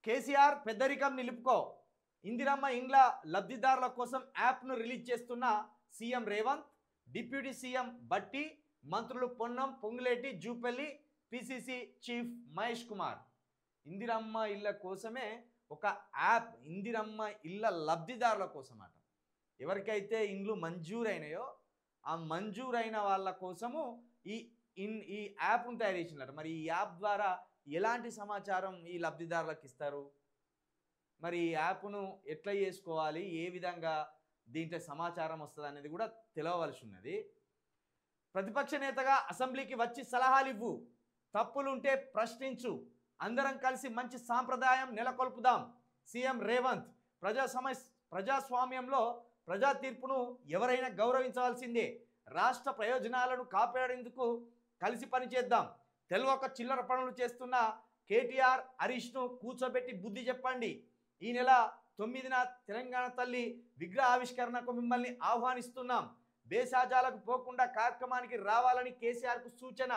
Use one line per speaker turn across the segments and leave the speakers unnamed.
కేసీఆర్ పెద్దరికం నిలుపుకో ఇందిరమ్మ ఇండ్ల లబ్ధిదారుల కోసం యాప్ను రిలీజ్ చేస్తున్న సీఎం రేవంత్, డిప్యూటీ సీఎం బట్టి, మంత్రులు పొన్నం, పొంగులేటి, జూపల్లి, పిసిసి చీఫ్ మహేష్ కుమార్. ఇందిరమ్మ ఇళ్ళ కోసమే ఒక యాప్, ఇందిరమ్మ ఇళ్ళ లబ్ధిదారుల కోసం అట. ఎవరికైతే ఇండ్లు మంజూరైనాయో ఆ మంజూరైన వాళ్ళ కోసము ఈ యాప్ను తయారు చేసినట. మరి ఈ యాప్ ద్వారా ఎలాంటి సమాచారం ఈ లబ్ధిదారులకు ఇస్తారు? మరి ఈ యాప్ను ఎట్లా చేసుకోవాలి, ఏ విధంగా దీంట్లో సమాచారం వస్తుంది అనేది కూడా తెలవవలసి ఉన్నది. ప్రతిపక్ష నేతగా అసెంబ్లీకి వచ్చి సలహాలు ఇవ్వు, తప్పులుంటే ప్రశ్నించు, అందరం కలిసి మంచి సాంప్రదాయం నెలకొల్పుదాం. సీఎం రేవంత్. ప్రజాస్వామ్యంలో ప్రజా తీర్పును ఎవరైనా గౌరవించవలసిందే. రాష్ట్ర ప్రయోజనాలను కాపాడేందుకు కలిసి పనిచేద్దాం. తెలియక చిల్లర పనులు చేస్తున్న కేటీఆర్, హరీష్ను కూర్చోబెట్టి బుద్ధి చెప్పండి. ఈ నెల 9న తెలంగాణ తల్లి విగ్రహ ఆవిష్కరణకు మిమ్మల్ని ఆహ్వానిస్తున్నాం. బేసాజాలకు పోకుండా కార్యక్రమానికి రావాలని కేసీఆర్కు సూచన.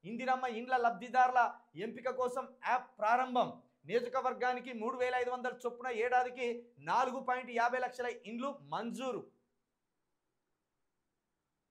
ఇందిరమ్మ ఇండ్ల లబ్ధిదారుల ఎంపిక కోసం యాప్ ప్రారంభం. నియోజకవర్గానికి 3500 చొప్పున ఏడాదికి 4.50 లక్షల ఇండ్లు మంజూరు.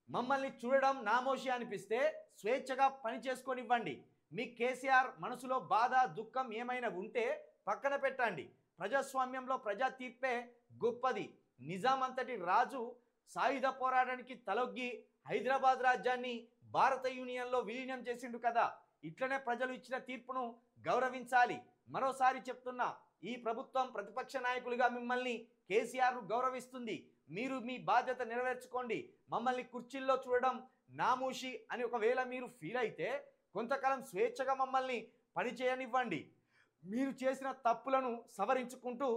మమ్మల్ని చూడడం నామోషి అనిపిస్తే స్వేచ్ఛగా పని చేసుకొనివ్వండి. మీ కేసీఆర్ మనసులో బాధ, దుఃఖం ఏమైనా ఉంటే పక్కన పెట్టండి. ప్రజాస్వామ్యంలో ప్రజా తీర్పే గొప్పది. నిజాం అంతటి రాజు సాయుధ పోరాటానికి తలొగ్గి హైదరాబాద్ రాజ్యాన్ని భారత యూనియన్లో విలీనం చేసిండు కదా. ఇట్లనే ప్రజలు ఇచ్చిన తీర్పును గౌరవించాలి. మరోసారి చెప్తున్నా, ఈ ప్రభుత్వం ప్రతిపక్ష నాయకులుగా మిమ్మల్ని కేసీఆర్ను గౌరవిస్తుంది. మీరు మీ బాధ్యత నెరవేర్చుకోండి. మమ్మల్ని కుర్చీల్లో చూడడం నామూషి అని ఒకవేళ మీరు ఫీల్ అయితే కొంతకాలం స్వేచ్ఛగా మమ్మల్ని పనిచేయనివ్వండి. మీరు చేసిన తప్పులను సవరించుకుంటూ,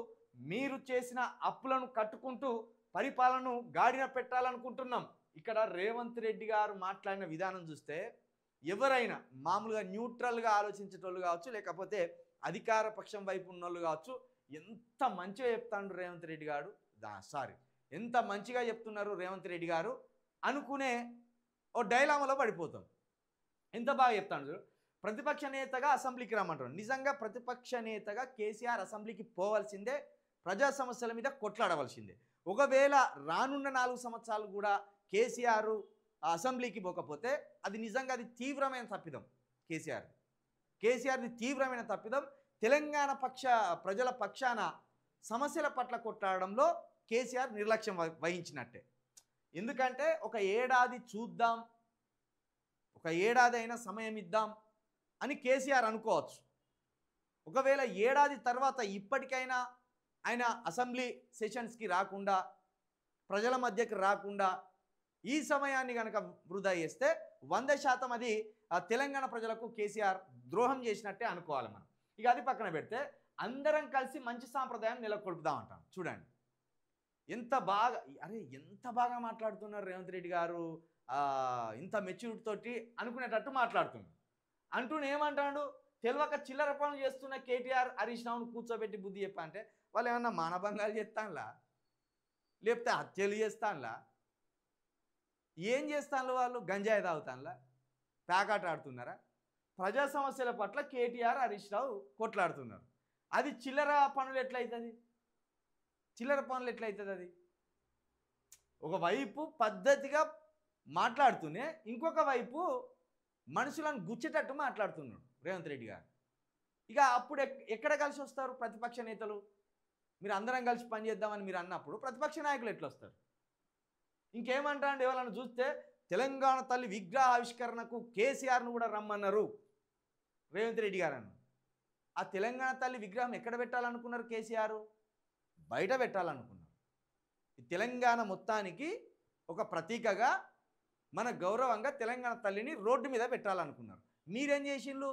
మీరు చేసిన అప్పులను కట్టుకుంటూ పరిపాలనను గాడిన పెట్టాలనుకుంటున్నాం. ఇక్కడ రేవంత్ రెడ్డి గారు మాట్లాడిన విధానం చూస్తే ఎవరైనా మామూలుగా న్యూట్రల్గా ఆలోచించేటోళ్ళు కావచ్చు, లేకపోతే అధికార పక్షం వైపు ఉన్నోళ్ళు కావచ్చు, ఎంత మంచిగా చెప్తాడు రేవంత్ రెడ్డి గారు, ఎంత మంచిగా చెప్తున్నారు రేవంత్ రెడ్డి గారు అనుకునే ఓ డైలామాలో పడిపోతాం. ఎంత బాగా చెప్తాడు. ప్రతిపక్ష నేతగా అసెంబ్లీకి రమ్మంటారు. నిజంగా ప్రతిపక్ష నేతగా కేసీఆర్ అసెంబ్లీకి పోవాల్సిందే, ప్రజా సమస్యల మీద కొట్లాడవలసిందే. ఒకవేళ రానున్న 4 సంవత్సరాలు కూడా కేసీఆర్ అసెంబ్లీకి పోకపోతే అది నిజంగా అది తీవ్రమైన తప్పిదం. కేసీఆర్ది తీవ్రమైన తప్పిదం. తెలంగాణ ప్రజల పక్షాన సమస్యల పట్ల కొట్లాడడంలో కేసీఆర్ నిర్లక్ష్యం వహించినట్టే. ఎందుకంటే ఒక ఏడాది చూద్దాం, ఒక ఏడాది అయినా సమయం ఇద్దాం అని కేసీఆర్ అనుకోవచ్చు. ఒకవేళ ఏడాది తర్వాత ఇప్పటికైనా ఆయన అసెంబ్లీ సెషన్స్కి రాకుండా, ప్రజల మధ్యకి రాకుండా ఈ సమయాన్ని కనుక వృధా చేస్తే 100% అది తెలంగాణ ప్రజలకు కేసీఆర్ ద్రోహం చేసినట్టే అనుకోవాలి మనం. ఇక అది పక్కన పెడితే అందరం కలిసి మంచి సాంప్రదాయం నెలకొల్పుదాం అంటాం. చూడండి ఎంత బాగా మాట్లాడుతున్నారు రేవంత్ రెడ్డి గారు. ఇంత మెచ్యూరిటీ తోటి అనుకునేటట్టు మాట్లాడుతున్నారు. అంటూనే ఏమంటాడు, తెలియక చిల్లర పనులు చేస్తున్న కేటీఆర్, హరీష్ రావును కూర్చోబెట్టి బుద్ధి చెప్పా అంటే వాళ్ళు ఏమన్నా మానభంగాలు చేస్తానులా, లేకపోతే హత్యలు చేస్తానులా, ఏం చేస్తాను? వాళ్ళు గంజాయి తాగుతానులా, ప్యాకాట ఆడుతున్నారా? ప్రజా సమస్యల పట్ల కేటీఆర్, హరీష్ రావు కొట్లాడుతున్నారు. అది చిల్లర పనులు ఎట్లయితుంది? అది ఒకవైపు పద్ధతిగా మాట్లాడుతూనే ఇంకొక వైపు మనుషులను గుచ్చేటట్టు మాట్లాడుతున్నాడు రేవంత్ రెడ్డి గారు. ఇక అప్పుడు ఎక్కడ కలిసి వస్తారు ప్రతిపక్ష నేతలు? మీరు అందరం కలిసి పనిచేద్దామని మీరు అన్నప్పుడు ప్రతిపక్ష నాయకులు ఎట్లా వస్తారు? ఇంకేమంటారండి, ఎవరైనా చూస్తే తెలంగాణ తల్లి విగ్రహ ఆవిష్కరణకు కేసీఆర్ను కూడా రమ్మన్నారు రేవంత్ రెడ్డి గారు అన్నారు. ఆ తెలంగాణ తల్లి విగ్రహం ఎక్కడ పెట్టాలనుకున్నారు కేసీఆర్? బయట పెట్టాలనుకున్నారు. ఈ తెలంగాణ మొత్తానికి ఒక ప్రతీకగా, మన గౌరవంగా తెలంగాణ తల్లిని రోడ్డు మీద పెట్టాలనుకున్నారు. మీరేం చేసిండ్రు?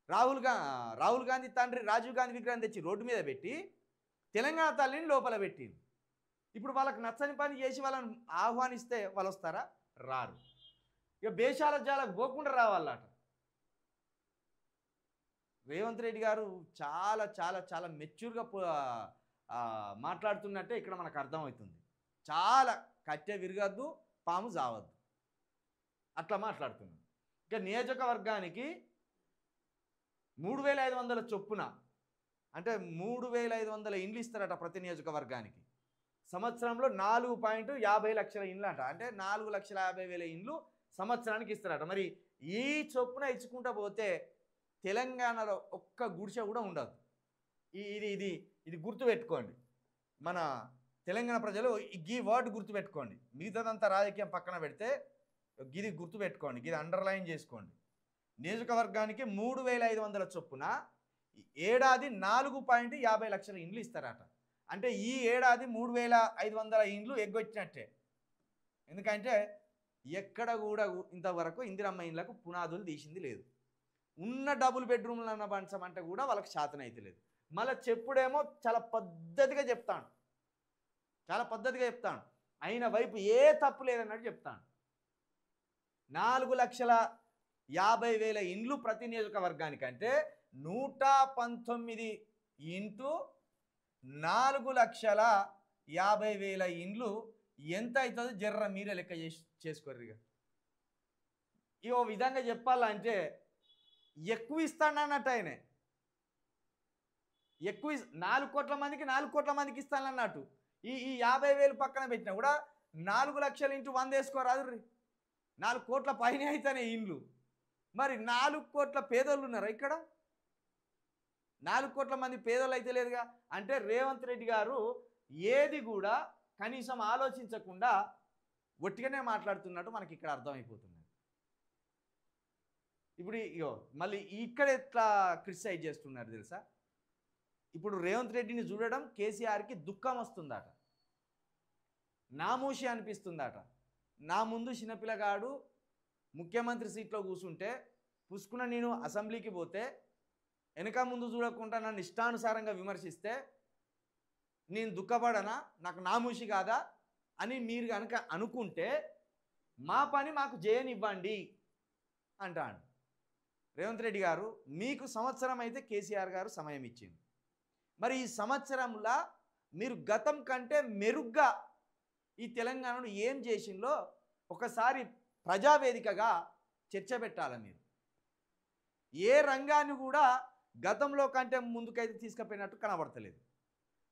రాహుల్ గాంధీ తండ్రి రాజీవ్ గాంధీ విగ్రహం తెచ్చి రోడ్డు మీద పెట్టి తెలంగాణ తల్లిని లోపల పెట్టిండ్రు. ఇప్పుడు వాళ్ళకి నచ్చని పని చేసి వాళ్ళని ఆహ్వానిస్తే వాళ్ళు వస్తారా? రారు. ఇక బేషాల జాలకు పోకుండా రావాలట. రేవంత్ రెడ్డి గారు చాలా చాలా చాలా మెచ్యూర్గా మాట్లాడుతున్నట్టే ఇక్కడ మనకు అర్థమవుతుంది. చాలా కట్టె విరగద్దు, పాము జావద్దు, అట్లా మాట్లాడుతున్నాడు. ఇక నియోజకవర్గానికి 3500 చొప్పున అంటే 3500 ఇండ్లు ఇస్తారట ప్రతి నియోజకవర్గానికి. సంవత్సరంలో 4.50 లక్షల ఇండ్లు అంట. అంటే 4,50,000 ఇండ్లు సంవత్సరానికి ఇస్తారట. మరి ఈ చొప్పున ఇచ్చుకుంటా పోతే తెలంగాణలో ఒక్క గుడిసె కూడా ఉండదు. ఇది ఇది ఇది గుర్తుపెట్టుకోండి. మన తెలంగాణ ప్రజలు ఈ వర్డ్ గుర్తుపెట్టుకోండి. మిగతాదంతా రాజకీయం పక్కన పెడితే ఇది గుర్తుపెట్టుకోండి, ఇది అండర్లైన్ చేసుకోండి. నియోజకవర్గానికి 3,500 చొప్పున ఏడాది 4.50 లక్షల ఇండ్లు ఇస్తారట. అంటే ఈ ఏడాది 3,500 ఇండ్లు ఎగ్గొచ్చినట్టే. ఎందుకంటే ఎక్కడ కూడా ఇంతవరకు ఇందిరమ్మ ఇండ్లకు పునాదులు తీసింది లేదు. ఉన్న డబుల్ బెడ్రూమ్లు అన్న పంచమంటే కూడా వాళ్ళకి శాతం అయితే లేదు. మళ్ళీ చెప్పుడేమో చాలా పద్ధతిగా చెప్తాను, చాలా పద్ధతిగా చెప్తాను, అయిన వైపు ఏ తప్పు లేదన్నట్టు చెప్తాను. 4,50,000 ఇండ్లు ప్రతి నియోజకవర్గానికి అంటే 119 ఇంటూ 4,50,000 ఇండ్లు ఎంత అవుతుందో జర్ర మీరే లెక్క చేసుకోర్రు. ఈ ఓ విధంగా చెప్పాలంటే ఎక్కువ ఇస్తానన్నట్టు ఆయనే. ఎక్కువ 4 కోట్ల మందికి 4 కోట్ల మందికి ఇస్తానన్నట్టు. ఈ 50,000 పక్కన పెట్టినా కూడా 4 లక్షలు ఇంటూ 100 వేసుకోరాదు. 4 కోట్ల పైన అయితేనే ఇండ్లు. మరి 4 కోట్ల పేదోళ్ళు ఉన్నారా ఇక్కడ? 4 కోట్ల మంది పేదోళ్ళు అయితే లేదుగా. అంటే రేవంత్ రెడ్డి గారు ఏది కూడా కనీసం ఆలోచించకుండా ఒట్టిగానే మాట్లాడుతున్నట్టు మనకి ఇక్కడ అర్థమైపోతుంది. ఇప్పుడు ఇగో మళ్ళీ ఇక్కడ ఎట్లా క్రిటిసైజ్ చేస్తున్నారు తెలుసా? ఇప్పుడు రేవంత్ రెడ్డిని చూడడం కేసీఆర్కి దుఃఖం వస్తుందట, నామూషి అనిపిస్తుందట. నా ముందు చిన్నపిల్లగాడు ముఖ్యమంత్రి సీట్లో కూర్చుంటే పుసుకున్న నేను అసెంబ్లీకి పోతే వెనక ముందు చూడకుండా నన్ను ఇష్టానుసారంగా విమర్శిస్తే నేను దుఃఖపడనా, నాకు నామూషి కాదా అని మీరు కనుక అనుకుంటే మా పని మాకు చేయనివ్వండి అంటాడు రేవంత్ రెడ్డి గారు. మీకు సంవత్సరం అయితే కేసీఆర్ గారు సమయం ఇచ్చింది. మరి ఈ సంవత్సరంలో మీరు గతం కంటే మెరుగ్గా ఈ తెలంగాణను ఏం చేసిందో ఒకసారి ప్రజావేదికగా చర్చ పెట్టాలి. మీరు ఏ రంగాన్ని కూడా గతంలో కంటే ముందుకైతే తీసుకుపోయినట్టు కనబడతలేదు.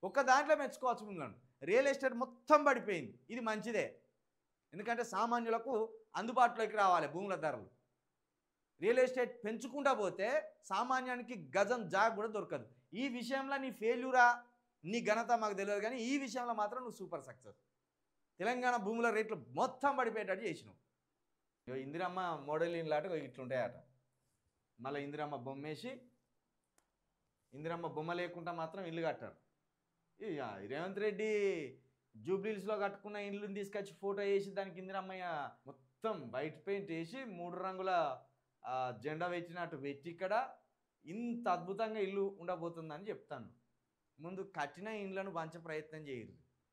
ఒక దాంట్లో మెచ్చుకోవచ్చు మిమ్మల్ని, రియల్ ఎస్టేట్ మొత్తం పడిపోయింది. ఇది మంచిదే, ఎందుకంటే సామాన్యులకు అందుబాటులోకి రావాలి భూముల ధరలు. రియల్ ఎస్టేట్ పెంచుకుంటా పోతే సామాన్యానికి గజం జాగ కూడా దొరకదు. ఈ విషయంలో నీ ఫెయిల్యూరా నీ ఘనత మాకు తెలియదు, కానీ ఈ విషయంలో మాత్రం నువ్వు సూపర్ సక్సెస్. తెలంగాణ భూముల రేట్లు మొత్తం పడిపోయేటట్టు చేసినావు. ఇందిరమ్మ మోడల్ ఇన్లాట ఇట్లుంటాయట. మళ్ళీ ఇందిరమ్మ బొమ్మేసి ఇందిరమ్మ బొమ్మ లేకుండా మాత్రం ఇల్లు కట్టారు. ఇక రేవంత్ రెడ్డి జూబ్లీస్లో కట్టుకున్న ఇల్లుని తీసుకొచ్చి ఫోటో వేసి దానికి ఇందిరమ్మయ్య మొత్తం వైట్ పెయింట్ వేసి 3 రంగుల జెండా పెట్టినట్టు పెట్టి ఇక్కడ ఇంత అద్భుతంగా ఇల్లు ఉండబోతుందని చెప్తాను. ముందు కట్టిన ఇండ్లను పంచే ప్రయత్నం చేయరు.